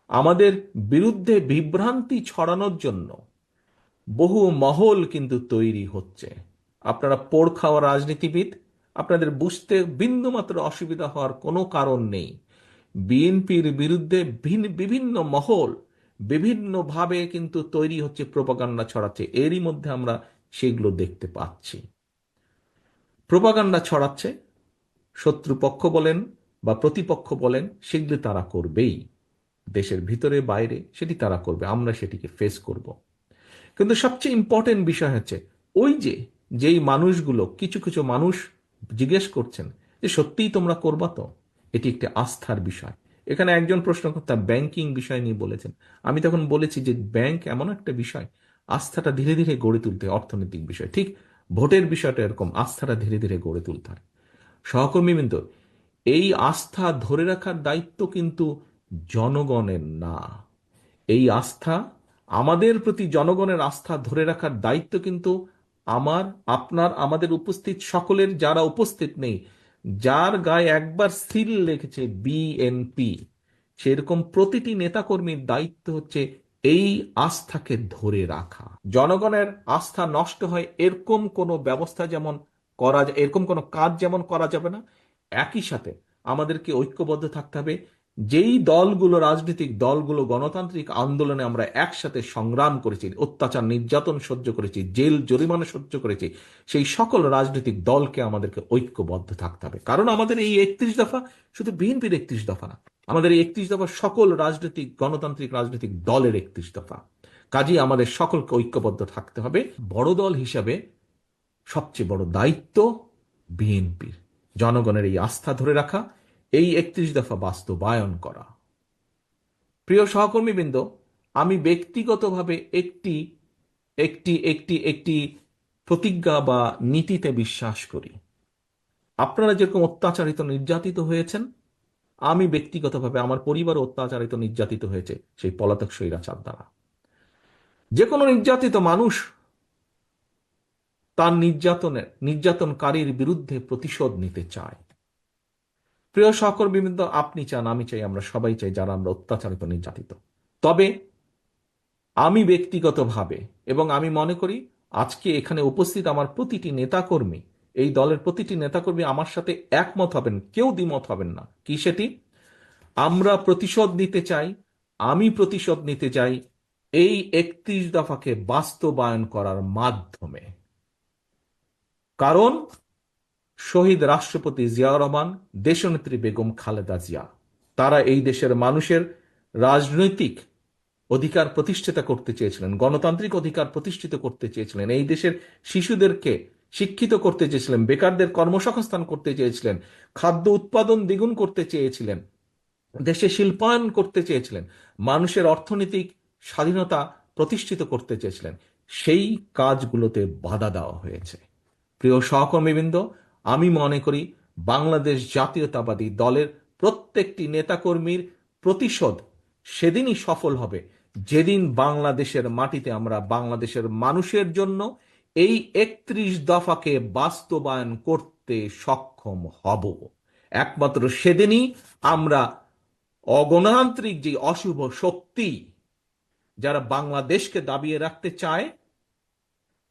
আমাদের বিরুদ্ধে বিভ্রান্তি ছড়ানোর জন্য বহু মহল কিন্তু তৈরি হচ্ছে। আপনারা পোড় খাওয়া রাজনীতিবিদ, আপনাদের বুঝতে বিন্দুমাত্র অসুবিধা হওয়ার কোনো কারণ নেই। বিএনপির বিরুদ্ধে বিভিন্ন মহল বিভিন্নভাবে কিন্তু তৈরি হচ্ছে, প্রোপাগান্ডা ছড়াচ্ছে, এরই মধ্যে আমরা সেগুলো দেখতে পাচ্ছি। প্রোপাগান্ডা ছড়াচ্ছে, শত্রুপক্ষ বলেন বা প্রতিপক্ষ বলেন, সেগুলি তারা করবেই, দেশের ভিতরে বাইরে সেটি তারা করবে, আমরা সেটিকে ফেস করব। কিন্তু সবচেয়ে ইম্পর্টেন্ট বিষয় হচ্ছে ওই যে যেই মানুষগুলো, কিছু কিছু মানুষ জিজ্ঞেস করছেন যে সত্যিই তোমরা করবা তো? এটি একটি আস্থার বিষয়। এখানে একজন প্রশ্নকর্তা ব্যাংকিং বিষয় নিয়ে বলেছেন। আমি তখন বলেছি যে ব্যাংক এমন একটা বিষয়, আস্থাটা ধীরে ধীরে গড়ে তুলতে, অর্থনৈতিক বিষয় ঠিক ভোটের বিষয়টা এরকম, আস্থাটা ধীরে ধীরে গড়ে তুলতে হয়। সহকর্মীবৃন্দ, এই আস্থা ধরে রাখার দায়িত্ব কিন্তু জনগণের না। এই আস্থা, আমাদের প্রতি জনগণের আস্থা ধরে রাখার দায়িত্ব কিন্তু আমার, আপনার, আমাদের উপস্থিত সকলের, যারা উপস্থিত নেই, যার গায়ে একবার সিল লেগেছে বিএনপি, সেরকম প্রতিটি নেতাকর্মীর দায়িত্ব হচ্ছে এই আস্থাকে ধরে রাখা। জনগণের আস্থা নষ্ট হয় এরকম কোনো ব্যবস্থা যেমন এরকম কোনো কাজ যেমন করা যাবে না। একই সাথে আমাদেরকে ঐক্যবদ্ধ থাকতে হবে। যেই দলগুলো, রাজনৈতিক দলগুলো গণতান্ত্রিক আন্দোলনে আমরা একসাথে সংগ্রাম করেছি, অত্যাচার নির্যাতন সহ্য করেছি, জেল জরিমানা সহ্য করেছি, সেই সকল রাজনৈতিক দলকে আমাদেরকে ঐক্যবদ্ধ থাকতে হবে। কারণ আমাদের এই 31 দফা শুধু বিএনপির 31 দফা না, আমাদের এই 31 দফা সকল রাজনৈতিক গণতান্ত্রিক রাজনৈতিক দলের 31 দফা। কাজেই আমাদের সকলকে ঐক্যবদ্ধ থাকতে হবে। বড় দল হিসাবে সবচেয়ে বড় দায়িত্ব বিএনপির, জনগণের এই আস্থা ধরে রাখা, এই 31 দফা বাস্তবায়ন করা। প্রিয় সহকর্মীবৃন্দ, আমি ব্যক্তিগতভাবে একটি একটি একটি একটি প্রতিজ্ঞা বা নীতিতে বিশ্বাস করি। আপনারা যেরকম অত্যাচারিত নির্যাতিত হয়েছেন, আমি ব্যক্তিগতভাবে, আমার পরিবার অত্যাচারিত নির্যাতিত হয়েছে সেই পলাতক স্বৈরাচার দ্বারা। যে কোনো নির্যাতিত মানুষ তার নির্যাতনকারীর বিরুদ্ধে প্রতিশোধ নিতে চায়। প্রিয় সহকর্মীবৃন্দ, আপনি চান, আমি চাই, আমরা সবাই চাই, যারা আমরা অত্যাচারিত নির্যাতিত। তবে আমি ব্যক্তিগতভাবে, এবং আমি মনে করি আজকে এখানে উপস্থিত আমার প্রতিটি নেতাকর্মী, এই দলের প্রতিটি নেতাকর্মী আমার সাথে একমত হবেন, কেউ দ্বিমত হবেন না। কি সেটি? আমরা প্রতিশোধ নিতে চাই, আমি প্রতিশোধ নিতে চাই এই 31 দফাকে বাস্তবায়ন করার মাধ্যমে। কারণ শহীদ রাষ্ট্রপতি জিয়াউর রহমান, দেশনেত্রী বেগম খালেদা জিয়া, তারা এই দেশের মানুষের রাজনৈতিক অধিকার প্রতিষ্ঠিত করতে চেয়েছিলেন, গণতান্ত্রিক অধিকার প্রতিষ্ঠিত করতে চেয়েছিলেন, এই দেশের শিশুদেরকে শিক্ষিত করতে চেয়েছিলেন, বেকারদের কর্মসংস্থান করতে চেয়েছিলেন, খাদ্য উৎপাদন দ্বিগুণ করতে চেয়েছিলেন, দেশে শিল্পায়ন করতে চেয়েছিলেন, মানুষের অর্থনৈতিক স্বাধীনতা প্রতিষ্ঠিত করতে চেয়েছিলেন। সেই কাজগুলোতে বাধা দেওয়া হয়েছে। প্রিয় সহকর্মীবৃন্দ, আমি মনে করি বাংলাদেশ জাতীয়তাবাদী দলের প্রত্যেকটি নেতাকর্মীর প্রতিশোধ সেদিনই সফল হবে যেদিন বাংলাদেশের মাটিতে আমরা বাংলাদেশের মানুষের জন্য এই 31 দফাকে বাস্তবায়ন করতে সক্ষম হব। একমাত্র সেদিনই আমরা অগণতান্ত্রিক যে অশুভ শক্তি, যারা বাংলাদেশকে দাবিয়ে রাখতে চায়,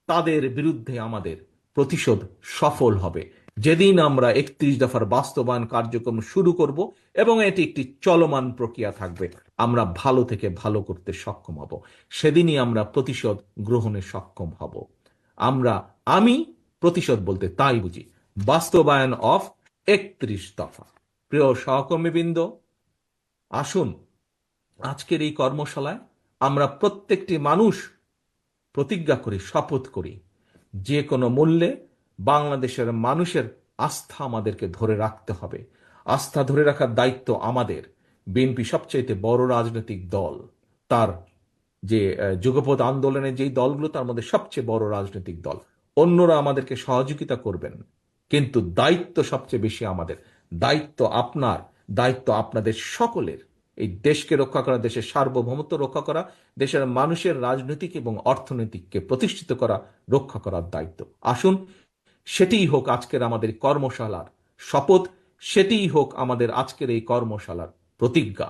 তাদের বিরুদ্ধে আমাদের প্রতিশোধ সফল হবে। যেদিন আমরা 31 দফার বাস্তবায়ন কার্যক্রম শুরু করব এবং এটি একটি চলমান প্রক্রিয়া থাকবে, আমরা ভালো থেকে ভালো করতে সক্ষম হব, সেদিনই আমরা প্রতিশোধ গ্রহণে সক্ষম হব। আমি প্রতিশোধ বলতে তাই বুঝি বাস্তবায়ন অফ 31 দফা। প্রিয় সহকর্মীবৃন্দ, আসুন আজকের এই কর্মশালায় আমরা প্রত্যেকটি মানুষ প্রতিজ্ঞা করি, শপথ করি, যে কোনো মূল্যে বাংলাদেশের মানুষের আস্থা আমাদেরকে ধরে রাখতে হবে। আস্থা ধরে রাখার দায়িত্ব আমাদের। বিএনপি সবচাইতে বড় রাজনৈতিক দল, তার যে যুগপৎ আন্দোলনের যেই দলগুলো, তার মধ্যে সবচেয়ে বড় রাজনৈতিক দল। অন্যরা আমাদেরকে সহযোগিতা করবেন, কিন্তু দায়িত্ব সবচেয়ে বেশি আমাদের। দায়িত্ব আপনার, দায়িত্ব আপনাদের সকলের, এই দেশকে রক্ষা করা, দেশের সার্বভৌমত্ব রক্ষা করা, দেশের মানুষের রাজনৈতিক এবং অর্থনৈতিককে প্রতিষ্ঠিত করা, রক্ষা করার দায়িত্ব। আসুন সেটিই হোক আজকের আমাদের কর্মশালার শপথ, সেটিই হোক আমাদের আজকের এই কর্মশালার প্রতিজ্ঞা।